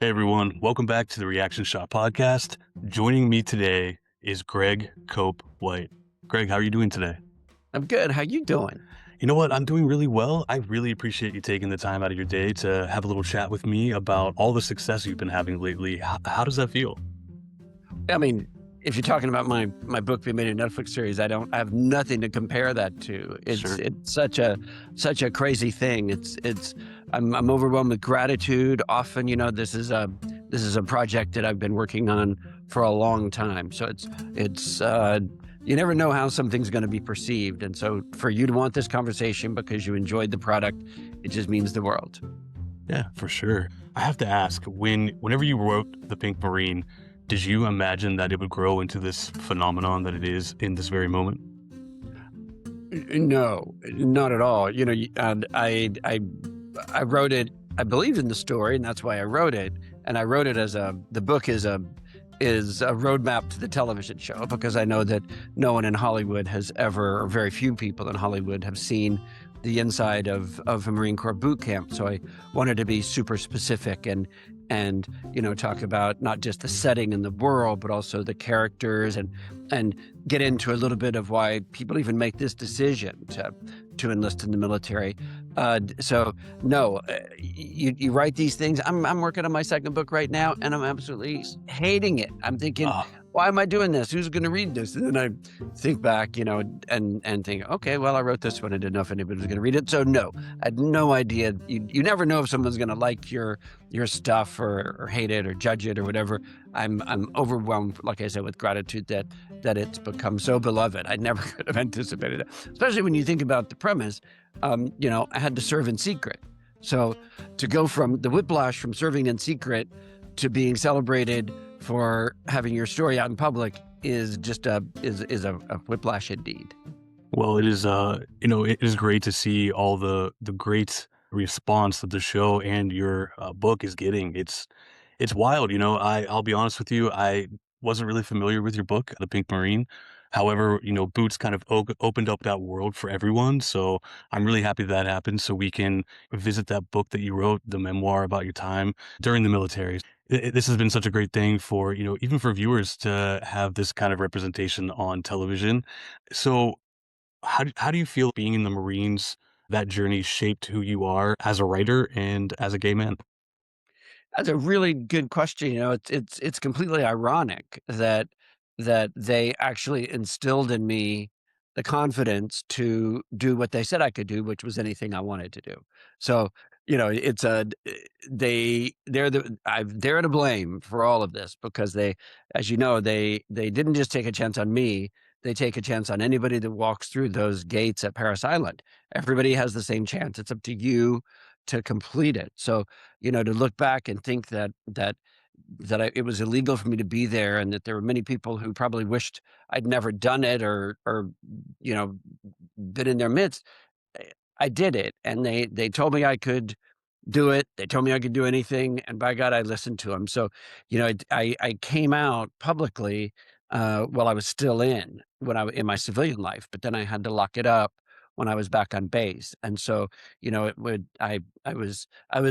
Hey everyone, welcome back to the Reaction Shot podcast. Joining me today is Greg Cope White. Greg, how are you doing today? I'm good. How you doing? You know what? I'm doing really well. I really appreciate you taking the time out of your day to have a little chat with me about all the success you've been having lately. How does that feel? I mean, if you're talking about my book being made a Netflix series, I have nothing to compare that to. It's Sure. it's such a crazy thing. I'm overwhelmed with gratitude. Often, this is a project that I've been working on for a long time. So it's you never know how something's going to be perceived. And so for you to want this conversation because you enjoyed the product, it just means the world. Yeah, for sure. I have to ask, whenever you wrote The Pink Marine, did you imagine that it would grow into this phenomenon that it is in this very moment? No, not at all. And I wrote it. I believed in the story, and that's why I wrote it. And I wrote it as the book is a roadmap to the television show, because I know that no one in Hollywood has ever, or very few people in Hollywood have seen the inside of a Marine Corps boot camp. So I wanted to be super specific and talk about not just the setting and the world, but also the characters, and get into a little bit of why people even make this decision to enlist in the military. So no, you write these things. I'm working on my second book right now, and I'm absolutely hating it. I'm thinking, Ah, why am I doing this? Who's going to read this? And then I think back, and think, okay, well, I wrote this one. I didn't know if anybody was going to read it. So no, I had no idea. You never know if someone's going to like your stuff or hate it or judge it or whatever. I'm overwhelmed, like I said, with gratitude that it's become so beloved. I never could have anticipated it, especially when you think about the premise. I had to serve in secret. So to go from the whiplash from serving in secret to being celebrated for having your story out in public is just a whiplash indeed. well, it is. It is great to see all the great response that the show and your book is getting. It's wild. I'll be honest with you. I wasn't really familiar with your book, The Pink Marine. However, Boots kind of opened up that world for everyone. So I'm really happy that happened. So we can visit that book that you wrote, the memoir about your time during the military. This has been such a great thing for, even for viewers to have this kind of representation on television. So how do you feel being in the Marines, that journey shaped who you are as a writer and as a gay man? That's a really good question. It's completely ironic that they actually instilled in me the confidence to do what they said I could do, which was anything I wanted to do. So, it's a they're to blame for all of this, because as you know, they didn't just take a chance on me. They take a chance on anybody that walks through those gates at Paris Island. Everybody has the same chance. It's up to you to complete it. So, to look back and think that it was illegal for me to be there, and that there were many people who probably wished I'd never done it, or you know been in their midst. I did it, and they told me I could do it. They told me I could do anything, and by God, I listened to them. So, I came out publicly while I was still in my civilian life, but then I had to lock it up when I was back on base. And so, it would I was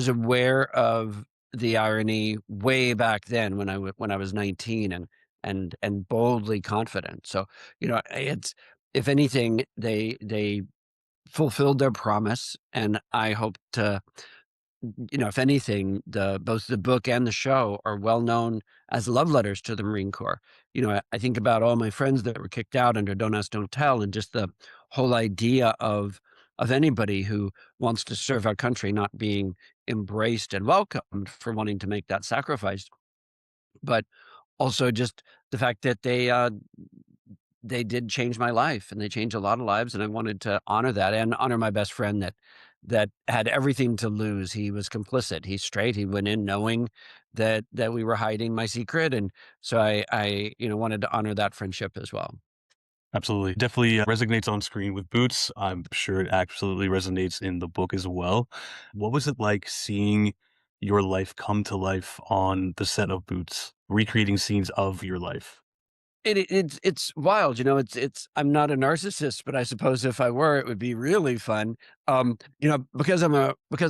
aware of the irony way back then when I was 19, and boldly confident. So, it's, if anything, they fulfilled their promise, and I hope to, if anything, both the book and the show are well known as love letters to the Marine Corps. I think about all my friends that were kicked out under Don't Ask, Don't Tell, and just the whole idea of anybody who wants to serve our country not being embraced and welcomed for wanting to make that sacrifice. But also just the fact that they did change my life, and they changed a lot of lives, and I wanted to honor that and honor my best friend that had everything to lose. He was complicit. He's straight. He went in knowing that we were hiding my secret, and so I wanted to honor that friendship as well. Absolutely. Definitely resonates on screen with Boots. I'm sure it absolutely resonates in the book as well. What was it like seeing your life come to life on the set of Boots, recreating scenes of your life? It's wild, it's I'm not a narcissist, but I suppose if I were, it would be really fun. Because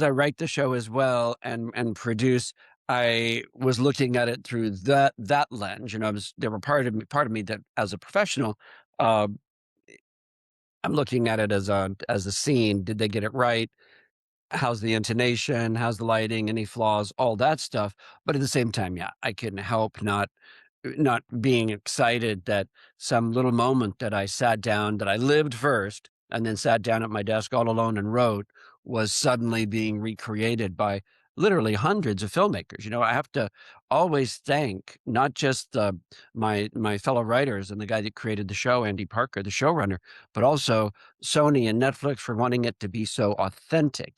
I write the show as well and produce, I was looking at it through that lens. I was there were part of me that as a professional, uh, I'm looking at it as a scene. Did they get it right? How's the intonation? How's the lighting? Any flaws? All that stuff. But at the same time, yeah, I couldn't help not being excited that some little moment that I sat down, that I lived first, and then sat down at my desk all alone and wrote, was suddenly being recreated by literally hundreds of filmmakers. I have to always thank not just my fellow writers and the guy that created the show, Andy Parker, the showrunner, but also Sony and Netflix for wanting it to be so authentic.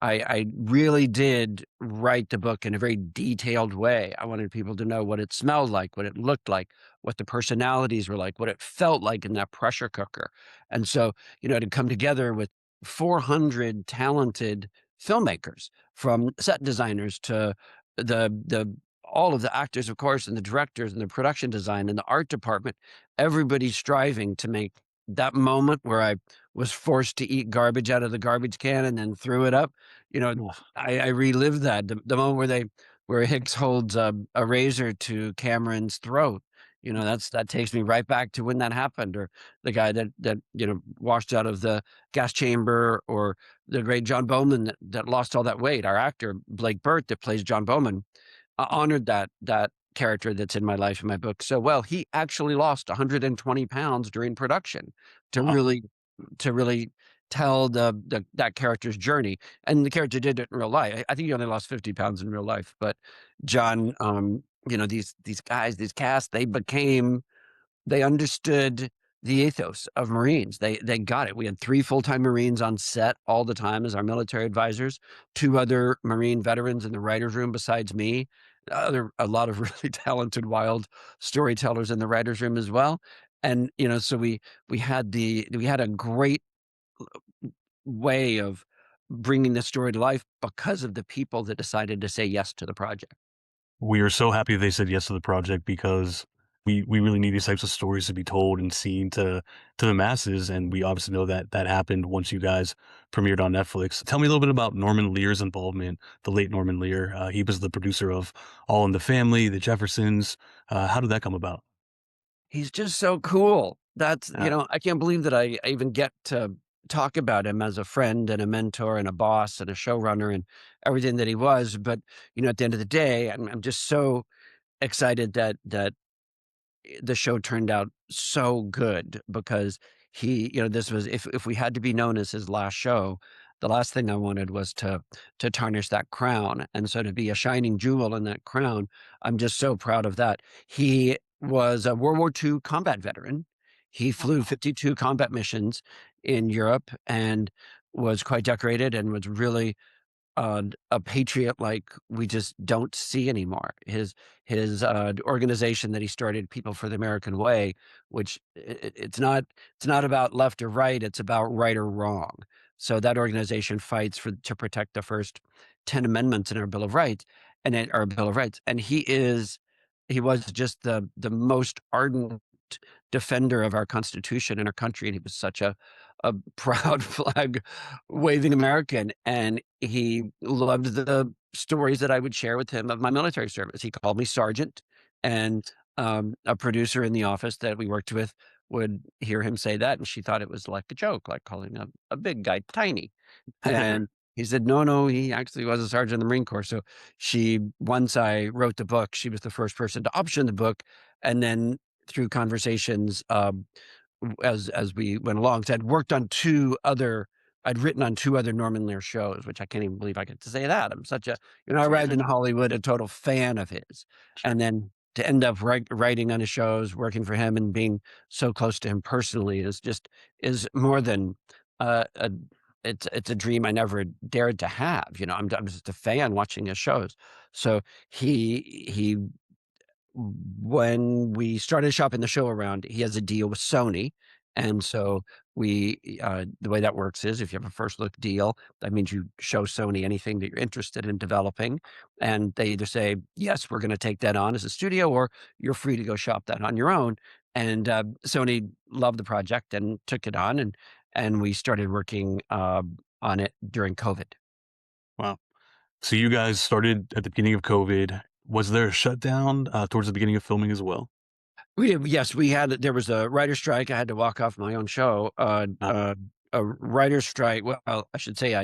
I really did write the book in a very detailed way. I wanted people to know what it smelled like, what it looked like, what the personalities were like, what it felt like in that pressure cooker. And so, to come together with 400 talented filmmakers, from set designers to the all of the actors, of course, and the directors and the production design and the art department, everybody striving to make that moment where I was forced to eat garbage out of the garbage can and then threw it up. You know, Ugh. I relived that, the moment where Hicks holds a razor to Cameron's throat. That takes me right back to when that happened, or the guy that washed out of the gas chamber, or the great John Bowman that lost all that weight. Our actor Blake Burt that plays John Bowman honored that character that's in my life in my book so well. He actually lost 120 pounds during production to Wow. really tell that character's journey, and the character did it in real life. I think he only lost 50 pounds in real life, but John, these guys, these cast, they understood the ethos of Marines. They got it. We had 3 full-time Marines on set all the time as our military advisors, 2 other Marine veterans in the writers' room besides me, a lot of really talented, wild storytellers in the writers' room as well. And, so we had a great way of bringing the story to life because of the people that decided to say yes to the project. We are so happy they said yes to the project because we really need these types of stories to be told and seen to the masses, and we obviously know that that happened once you guys premiered on Netflix. Tell me a little bit about Norman Lear's involvement, the late Norman Lear. He was the producer of All in the Family, The Jeffersons. How did that come about? He's just so cool. Uh, I can't believe that I even get to talk about him as a friend and a mentor and a boss and a showrunner and everything that he was. But, at the end of the day, I'm just so excited that the show turned out so good, because this was, if we had to be known as his last show, the last thing I wanted was to tarnish that crown. And so to be a shining jewel in that crown, I'm just so proud of that. He was a World War II combat veteran. He flew 52 combat missions in Europe and was quite decorated, and was really a patriot like we just don't see anymore. His organization that he started, People for the American Way, which it's not about left or right, it's about right or wrong. So that organization fights to protect the first 10 amendments in our Bill of Rights, our Bill of Rights. And he was just the most ardent defender of our Constitution and our country, and he was such a proud flag waving American, and he loved the stories that I would share with him of my military service. He called me sergeant, and a producer in the office that we worked with would hear him say that, and she thought it was like a joke, like calling a big guy tiny. And he said, "No, no, he actually was a sergeant in the Marine Corps." So once I wrote the book, she was the first person to option the book, and then through conversations, as we went along, so I'd written on 2 other Norman Lear shows, which I can't even believe I get to say that. I'm such a I arrived in Hollywood a total fan of his, sure. and then to end up writing on his shows, working for him, and being so close to him personally is more than, a it's a dream I never dared to have. I'm just a fan watching his shows. So he when we started shopping the show around, he has a deal with Sony. And so the way that works is, if you have a first look deal, that means you show Sony anything that you're interested in developing. And they either say, yes, we're going to take that on as a studio, or you're free to go shop that on your own. And Sony loved the project and took it on. And we started working on it during COVID. Wow. So you guys started at the beginning of COVID. Was there a shutdown, towards the beginning of filming as well? We did, yes, we had there was a writer's strike, I had to walk off my own show, Uh, a writer's strike well, I should say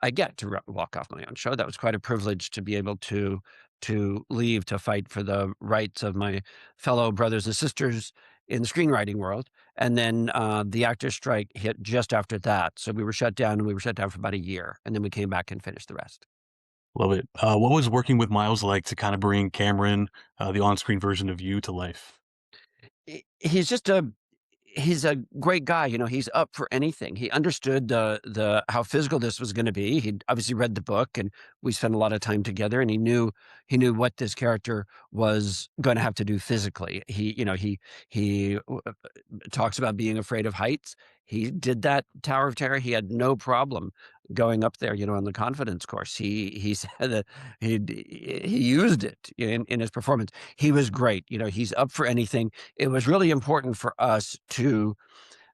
I get to walk off my own show, that was quite a privilege to be able to leave to fight for the rights of my fellow brothers and sisters in the screenwriting world, and then, the actors' strike hit just after that, so we were shut down, and we were shut down for about a year, and then we came back and finished the rest. Love it. What was working with Miles like to kinda bring Cameron, the on-screen version of you, to life? He's just he's a great guy, you know, he's up for anything. He understood the how physical this was gonna be. He'd obviously read the book, and we spent a lot of time together, and he knew what this character was gonna have to do physically. He talks about being afraid of heights. He did that Tower of Terror. He had no problem going up there, on the confidence course. He said that he used it in his performance. He was great. He's up for anything. It was really important for us to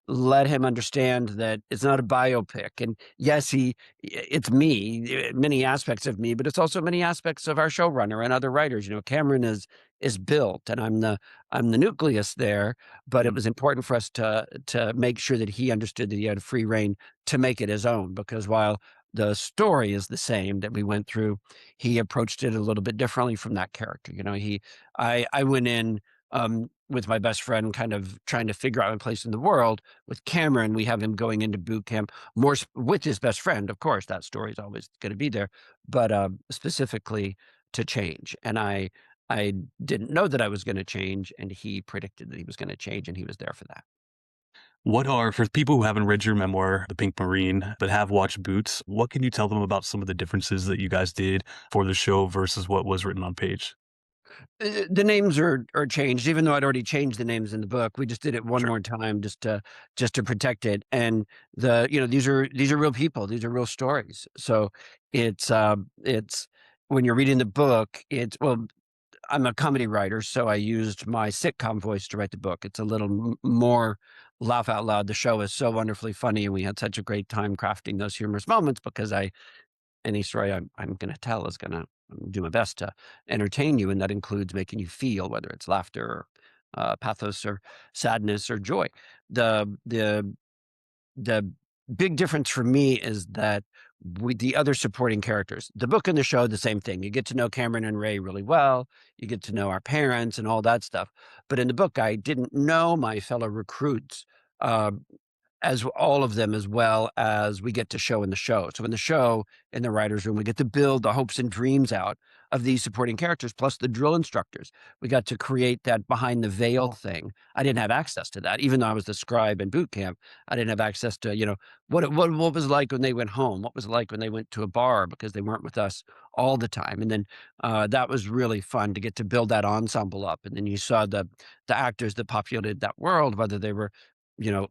let him understand that it's not a biopic. And yes, it's me, many aspects of me, but it's also many aspects of our showrunner and other writers. Cameron is built, and I'm the nucleus there. But it Mm. was important for us to make sure that he understood that he had free reign to make it his own. Because while the story is the same that we went through, he approached it a little bit differently from that character. I went in with my best friend, kind of trying to figure out my place in the world. With Cameron, we have him going into boot camp with his best friend. Of course, that story is always going to be there, but specifically to change. And I didn't know that I was going to change, and he predicted that he was going to change, and he was there for that. What are for people who haven't read your memoir, The Pink Marine, but have watched Boots, what can you tell them about some of the differences that you guys did for the show versus what was written on page? The names are changed, even though I'd already changed the names in the book. We just did it one Sure. more time just to protect it. And these are real people. These are real stories. So it's when you're reading the book, well, I'm a comedy writer, so I used my sitcom voice to write the book. It's a little more laugh out loud. The show is so wonderfully funny, and we had such a great time crafting those humorous moments because any story I'm going to tell is going to do my best to entertain you, and that includes making you feel, whether it's laughter, or pathos, or sadness, or joy. The the the big difference for me is that with the other supporting characters, the book and the show, the same thing. You get to know Cameron and Ray really well. You get to know our parents and all that stuff. But in the book, I didn't know my fellow recruits. Uh, as all of them, as well as we get to show in the show. So in the show, in the writer's room, we get to build the hopes and dreams out of these supporting characters, plus the drill instructors. We got to create that behind the veil thing. I didn't have access to that, even though I was the scribe in boot camp. I didn't have access to, what was it like when they went home? What was it like when they went to a bar because they weren't with us all the time? And then that was really fun to get to build that ensemble up. And then you saw the actors that populated that world, whether they were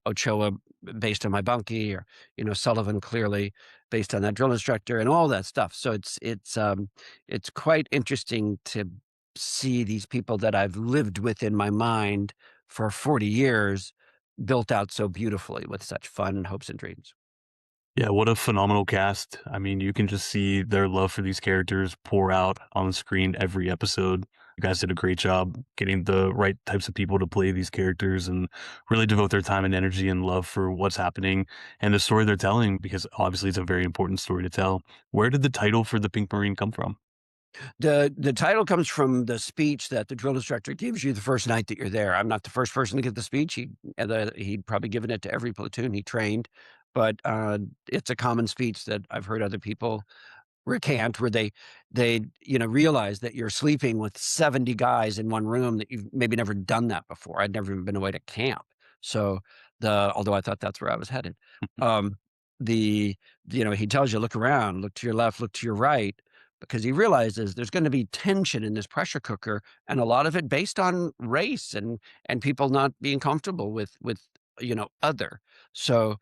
Ochoa based on my bunkie, or, Sullivan clearly based on that drill instructor, and all that stuff. So it's quite interesting to see these people that I've lived with in my mind for 40 years built out so beautifully with such fun and hopes and dreams. Yeah, what a phenomenal cast. I mean, you can just see their love for these characters pour out on the screen every episode. You guys did a great job getting the right types of people to play these characters and really devote their time and energy and love for what's happening and the story they're telling, because obviously it's a very important story to tell. Where did the title for The Pink Marine come from? The title comes from the speech that the drill instructor gives you the first night that you're there. I'm not the first person to get the speech. He'd probably given it to every platoon he trained, but it's a common speech that I've heard other people recant, where they realize that you're sleeping with 70 guys in one room, that you've maybe never done that before. I'd never even been away to camp. So although I thought that's where I was headed. Um the he tells you, look around, look to your left, look to your right, because he realizes there's going to be tension in this pressure cooker, and a lot of it based on race and people not being comfortable with other. So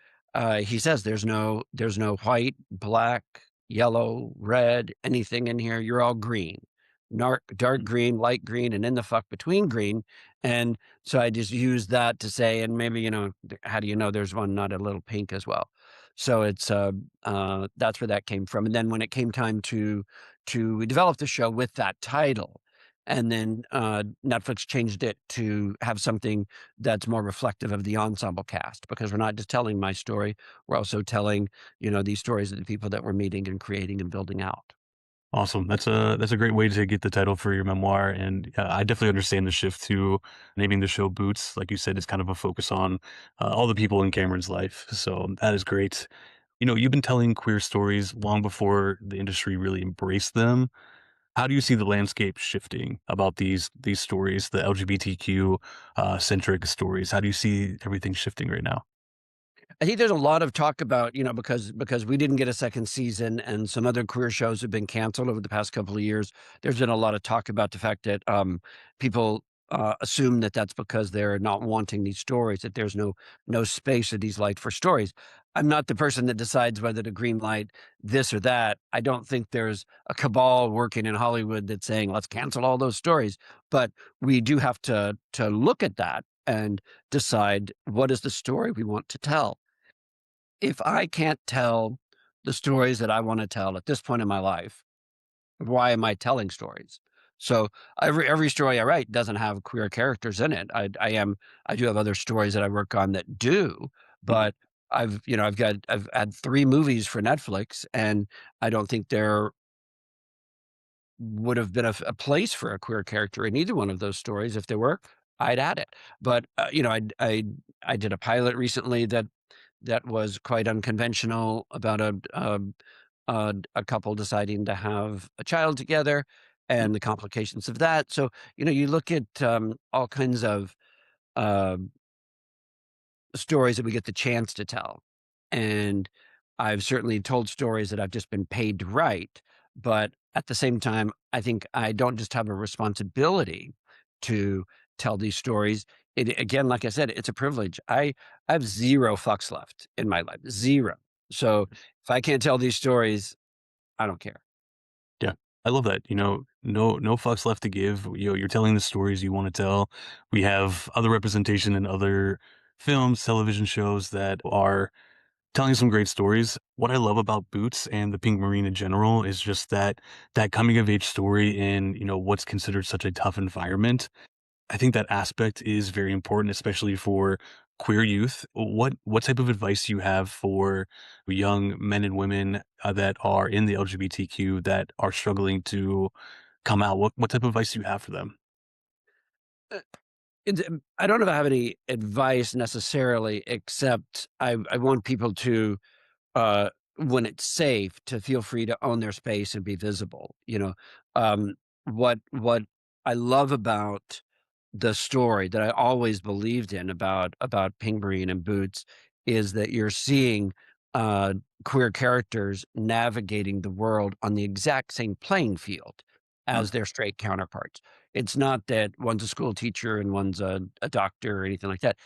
he says there's no white, black, yellow, red, anything in here. You're all green, dark green, light green, and in the fuck between green. And so I just use that to say, and maybe, how do you know there's one not a little pink as well? So that's where that came from. And then when it came time to develop the show with that title, and then Netflix changed it to have something that's more reflective of the ensemble cast, because we're not just telling my story, we're also telling, these stories of the people that we're meeting and creating and building out. Awesome. That's a great way to get the title for your memoir, and I definitely understand the shift to naming the show Boots. Like you said, it's kind of a focus on all the people in Cameron's life. So that is great. You've been telling queer stories long before the industry really embraced them. How do you see the landscape shifting about these stories, the LGBTQ centric stories? How do you see everything shifting right now? I think there's a lot of talk about, because we didn't get a second season and some other queer shows have been canceled over the past couple of years. There's been a lot of talk about the fact that people assume that that's because they're not wanting these stories, that there's no space or these light for stories. I'm not the person that decides whether to green light this or that. I don't think there's a cabal working in Hollywood that's saying let's cancel all those stories. But we do have to look at that and decide what is the story we want to tell. If I can't tell the stories that I wanna tell at this point in my life, why am I telling stories? So, every story I write doesn't have queer characters in it. I do have other stories that I work on that do, Mhm. but I've had 3 movies for Netflix, and I don't think there would have been a place for a queer character in either one of those stories. If there were, I'd add it. But, I did a pilot recently that was quite unconventional about a couple deciding to have a child together Mhm. and the complications of that. So, you look at all kinds of uh, stories that we get the chance to tell. And I've certainly told stories that I've just been paid to write. But at the same time, I think I don't just have a responsibility to tell these stories. Again, like I said, it's a privilege. I have zero fucks left in my life, zero. So if I can't tell these stories, I don't care. Yeah, I love that. No fucks left to give. You're telling the stories you want to tell. We have other representation in other films, television shows that are telling some great stories. What I love about Boots and the Pink Marine in general is just that coming of age story in what's considered such a tough environment. I think that aspect is very important, especially for queer youth. What type of advice do you have for young men and women that are in the LGBTQ that are struggling to come out? What type of advice do you have for them? Uh, I don't know if I have any advice necessarily, except I want people to uh, when it's safe to feel free to own their space and be visible. Um, what I love about the story that I always believed in about Pink Marine and Boots is that you're seeing uh, queer characters navigating the world on the exact same playing field Mm, as their straight counterparts. It's not that one's a school teacher and one's a doctor or anything like that.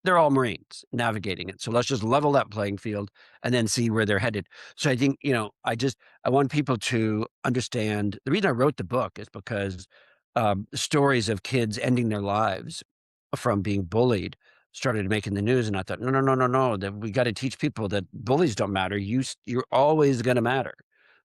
They're all Marines navigating it. So let's just level that playing field and then see where they're headed. So I think, I want people to understand the reason I wrote the book is because stories of kids ending their lives from being bullied started making the news. And I thought, no, no, no, no, no, that we got to teach people that bullies don't matter. You're always going to matter.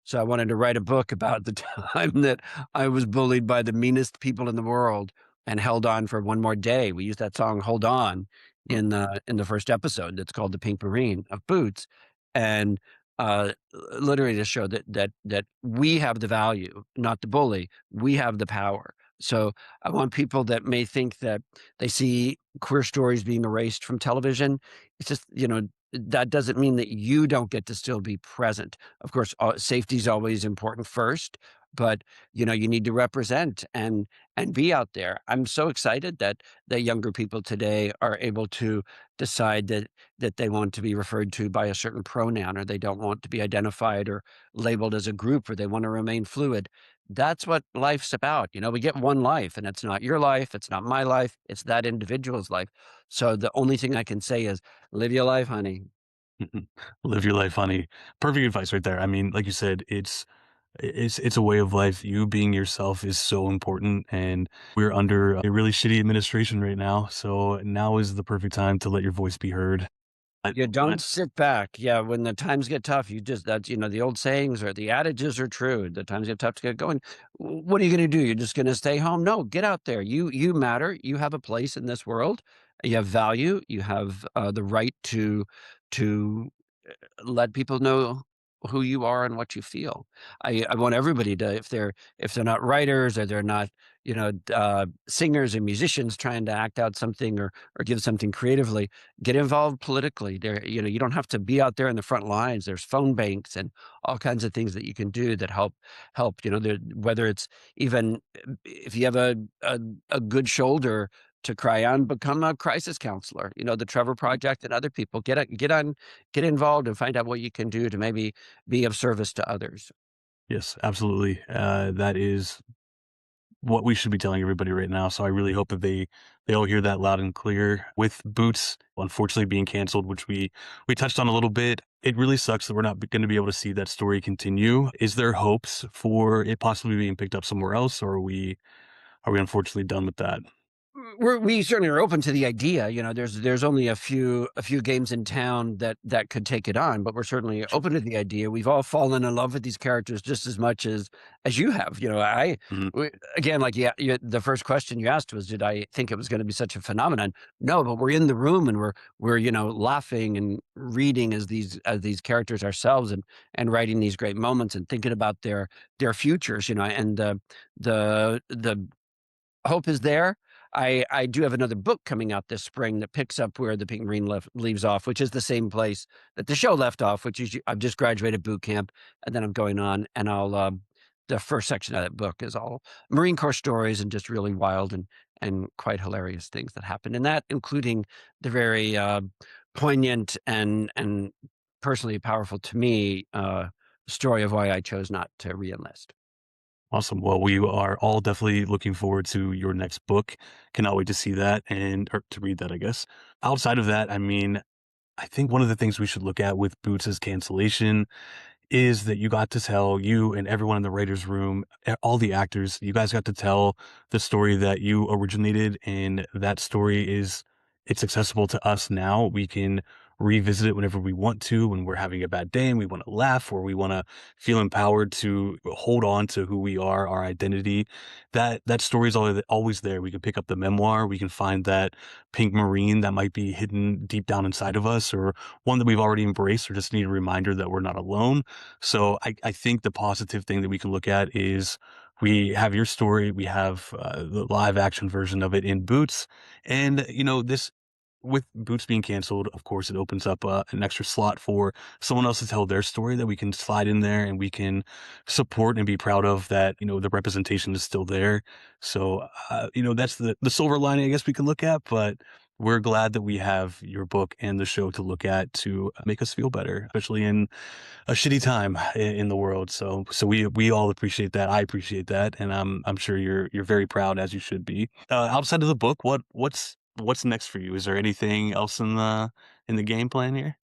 So I wanted to write a book about the time that I was bullied by the meanest people in the world and held on for one more day. We used that song "Hold On" mm, in the first episode that's called "The Pink Marine" of Boots, and, literally to show that we have the value, not the bully. We have the power. So, I want people that may think that they see queer stories being erased from television. It's just, that doesn't mean that you don't get to still be present. Of course, safety is always important first, but, you need to represent and be out there. I'm so excited that younger people today are able to decide that they want to be referred to by a certain pronoun, or they don't want to be identified or labeled as a group, or they want to remain fluid. That's what life's about. We get one life, and it's not your life, it's not my life, it's that individual's life. So the only thing I can say is live your life, honey. mhm. Live your life, honey. Perfect advice right there. I mean, like you said, it's a way of life. You being yourself is so important, and we're under a really shitty administration right now. So now is the perfect time to let your voice be heard. You But don't sit back. Yeah, when the times get tough, you just that's the old sayings or the adages are true. The times get tough to get going. What are you gonna do? You're just gonna stay home? No, get out there. You matter. You have a place in this world. You have value. You have the right to let people know who you are and what you feel. I want everybody to, if they're not writers or they're not, singers and musicians trying to act out something or give something creatively, get involved politically. You don't have to be out there in the front lines. There's phone banks and all kinds of things that you can do that help. Whether it's even if you have a good shoulder to cry on, become a crisis counselor. The Trevor Project and other people get involved and find out what you can do to maybe be of service to others. yes, absolutely. That is what we should be telling everybody right now. So I really hope that they all hear that loud and clear. With Boots, unfortunately being canceled, which we touched on a little bit, it really sucks that we're not going to be able to see that story continue. Is there hopes for it possibly being picked up somewhere else, or are we unfortunately done with that? We certainly are open to the idea. There's only a few games in town that could take it on, but we're certainly Sure. open to the idea. We've all fallen in love with these characters just as much as you have. Mhm. Again, like, yeah, the first question you asked was, did I think it was going to be such a phenomenon? No, but we're in the room and we're laughing and reading as these characters ourselves and writing these great moments and thinking about their futures. And the hope is there. I do have another book coming out this spring that picks up where the Pink Marine leaves off, which is the same place that the show left off, which is I've just graduated boot camp, and then I'm going on, and the first section of that book is all Marine Corps stories and just really wild and quite hilarious things that happen in that, including the very poignant and personally powerful to me story of why I chose not to reenlist. Awesome. Well, we are all definitely looking forward to your next book. Cannot wait to see that and or to read that, I guess. Outside of that, I mean, I think one of the things we should look at with Boots' cancellation is that you got to tell you and everyone in the writers' room, all the actors, you guys got to tell the story that you originated, and that story is it's accessible to us now. We can revisit it whenever we want to, when we're having a bad day and we want to laugh or we want to feel empowered to hold on to who we are, our identity. That story is always there. We can pick up the memoir. We can find that pink marine that might be hidden deep down inside of us, or one that we've already embraced, or just need a reminder that we're not alone. So I think the positive thing that we can look at is we have your story, we have the live action version of it in Boots, and this with Boots being canceled, of course, it opens up an extra slot for someone else to tell their story that we can slide in there and we can support and be proud of that. The representation is still there. So that's the silver lining, I guess we can look at, but. We're glad that we have your book and the show to look at to make us feel better, especially in a shitty time in the world. So we all appreciate that. I appreciate that, and I'm sure you're very proud as you should be. Outside of the book, what's next for you? Is there anything else in the game plan here?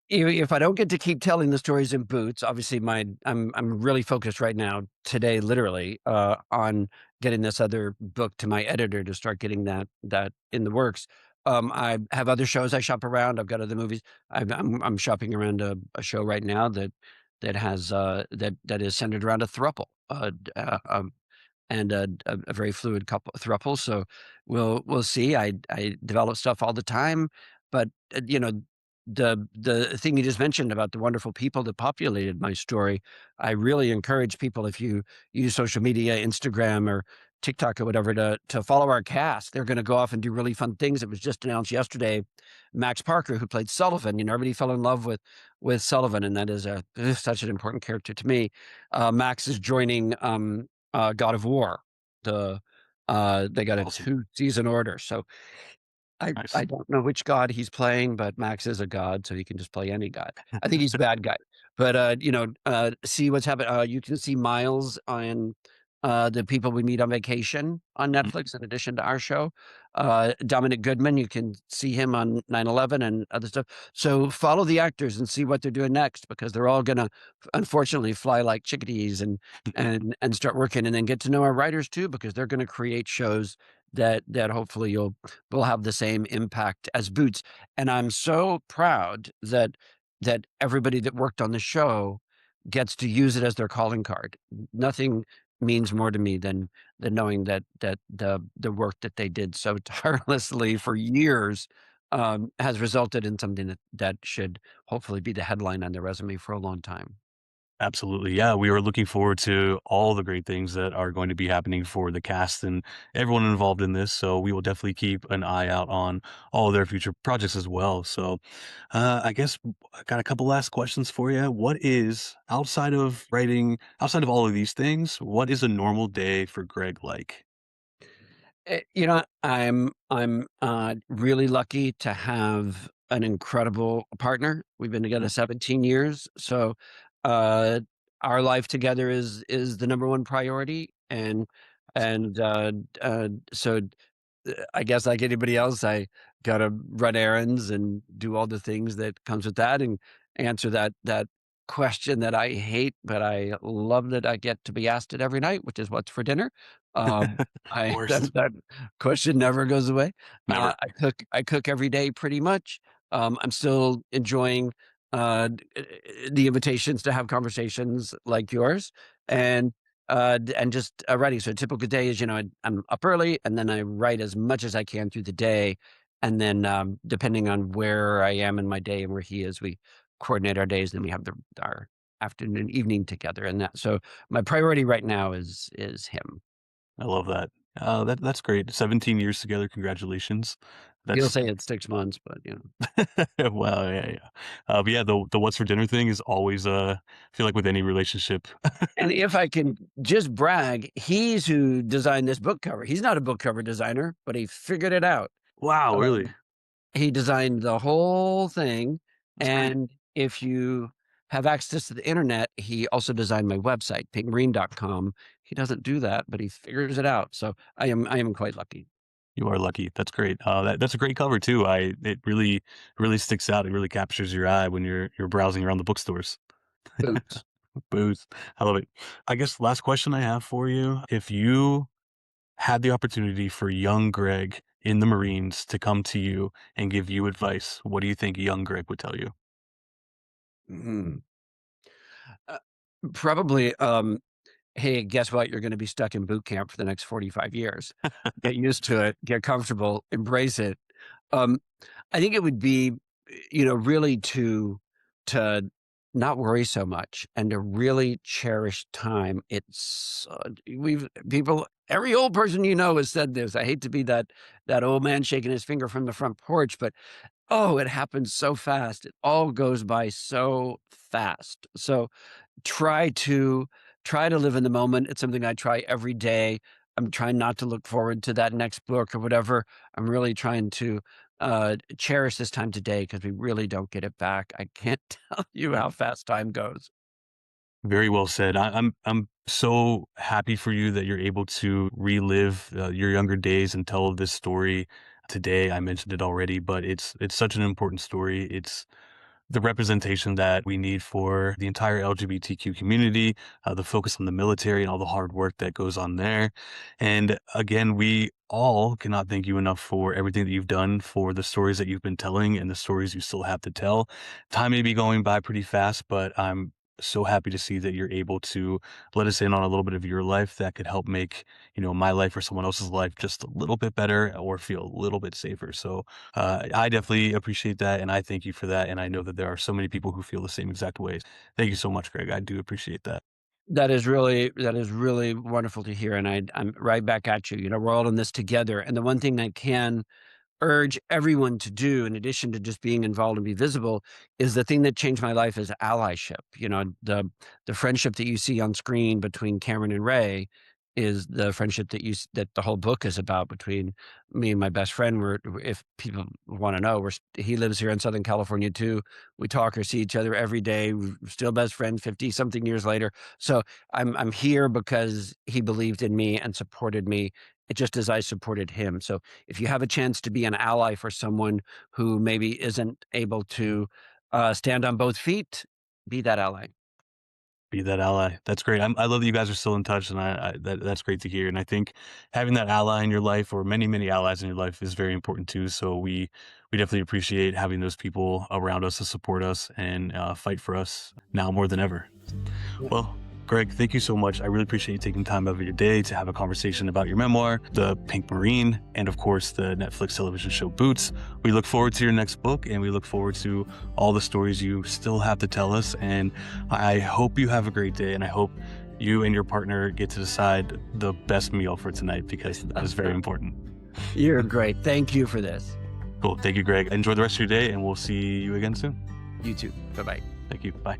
If I don't get to keep telling the stories in Boots, obviously I'm really focused right now, today, literally, on getting this other book to my editor to start getting that in the works. I have other shows I shop around. I've got other movies. I'm shopping around a show right now that has that is centered around a throuple. And a very fluid couple throuple. So we'll see. I develop stuff all the time, but the thing you just mentioned about the wonderful people that populated my story, I really encourage people, if you use social media, Instagram or TikTok or whatever, to follow our cast. They're going to go off and do really fun things. It was just announced yesterday. Max Parker, who played Sullivan, everybody fell in love with Sullivan, and that is such an important character to me. Max is joining God of War. The they got a Awesome, 2-season order, so I nice. don't know which god he's playing, but Max is a god, so he can just play any god. I think he's a bad guy, but, see what's happening. You can see Miles on, The People We Meet on Vacation on Mhm. Netflix in addition to our show. Dominic Goodman, you can see him on 9/11 and other stuff. So follow the actors and see what they're doing next, because they're all gonna, unfortunately, fly like chickadees and start working, and then get to know our writers too, because they're gonna create shows that hopefully you'll will have the same impact as Boots. And I'm so proud that everybody that worked on the show gets to use it as their calling card. Nothing means more to me than knowing that the work that they did so tirelessly for years, has resulted in something that should hopefully be the headline on their resume for a long time. Absolutely. Yeah, we are looking forward to all the great things that are going to be happening for the cast and everyone involved in this. So we will definitely keep an eye out on all of their future projects as well. So I guess I got a couple last questions for you. What is outside of writing, outside of all of these things, what is a normal day for Greg like? I'm really lucky to have an incredible partner. We've been together Mm. 17 years, so uh, our life together is the number one priority, and I guess like anybody else, I gotta run errands and do all the things that comes with that, and answer that question that I hate, but I love that I get to be asked it every night, which is what's for dinner. I Worst. that question never goes away. Never. I cook every day pretty much. I'm still enjoying, the invitations to have conversations like yours, and just, writing. So a typical day is, I'm up early, and then I write as much as I can through the day, and then, depending on where I am in my day and where he is, we coordinate our days, then we have our afternoon, evening together, and that so my priority right now is him. I love that. That's great. 17 years together. Congratulations. He'll That's say it's 6 months, but. well, yeah, yeah. But yeah, the what's for dinner thing is always I feel like with any relationship. And if I can just brag, he's who designed this book cover. He's not a book cover designer, but he figured it out. Wow, really? Um, he designed the whole thing, That's great. and if you have access to the internet, he also designed my website, pinkmarine.com. He doesn't do that, but he figures it out. So I am quite lucky. You are lucky. That's great. That's a great cover too. It really sticks out. It really captures your eye when you're browsing around the bookstores. Boots. Booze. I love it. I guess last question I have for you. If you had the opportunity for young Greg in the Marines to come to you and give you advice, what do you think young Greg would tell you? Mhm. Uh, Probably, "Hey, guess what? You're gonna be stuck in boot camp for the next 45 years. Get used to it, get comfortable, embrace it." Um, I think it would be, really to not worry so much and to really cherish time. It's, we've people every old person has said this. I hate to be that old man shaking his finger from the front porch, but, oh, it happens so fast. It all goes by so fast. So try to try to live in the moment. It's something I try every day. I'm trying not to look forward to that next book or whatever. I'm really trying to cherish this time today because we really don't get it back. I can't tell you how fast time goes. Very well said. I'm so happy for you that you're able to relive your younger days and tell this story today. I mentioned it already, but it's such an important story. It's the representation that we need for the entire LGBTQ community, the focus on the military and all the hard work that goes on there. And again, we all cannot thank you enough for everything that you've done, for the stories that you've been telling and the stories you still have to tell. Time may be going by pretty fast, but I'm so happy to see that you're able to let us in on a little bit of your life that could help make, my life or someone else's life just a little bit better or feel a little bit safer. So I definitely appreciate that, and I thank you for that, and I know that there are so many people who feel the same exact ways. Thank you so much, Greg. I do appreciate that. That is really wonderful to hear, and I'm right back at you. We're all in this together, and the one thing I can urge everyone to do, in addition to just being involved and be visible, is the thing that changed my life is allyship. The friendship that you see on screen between Cameron and Ray is the friendship that the whole book is about between me and my best friend. If people want to know, he lives here in Southern California too. We talk or see each other every day. We're still best friends 50 something years later. So I'm here because he believed in me and supported me, just as I supported him. So if you have a chance to be an ally for someone who maybe isn't able to stand on both feet, be that ally. Be that ally. That's great. I love that you guys are still in touch, and that's great to hear. And I think having that ally in your life, or many, many allies in your life, is very important too. So we definitely appreciate having those people around us to support us and fight for us now more than ever. Yeah. Well, Greg, thank you so much. I really appreciate you taking time out of your day to have a conversation about your memoir, The Pink Marine, and of course, the Netflix television show Boots. We look forward to your next book, and we look forward to all the stories you still have to tell us. And I hope you have a great day, and I hope you and your partner get to decide the best meal for tonight, because that is very important. You're great. Thank you for this. Cool. Thank you, Greg. Enjoy the rest of your day, and we'll see you again soon. You too. Bye-bye. Thank you. Bye.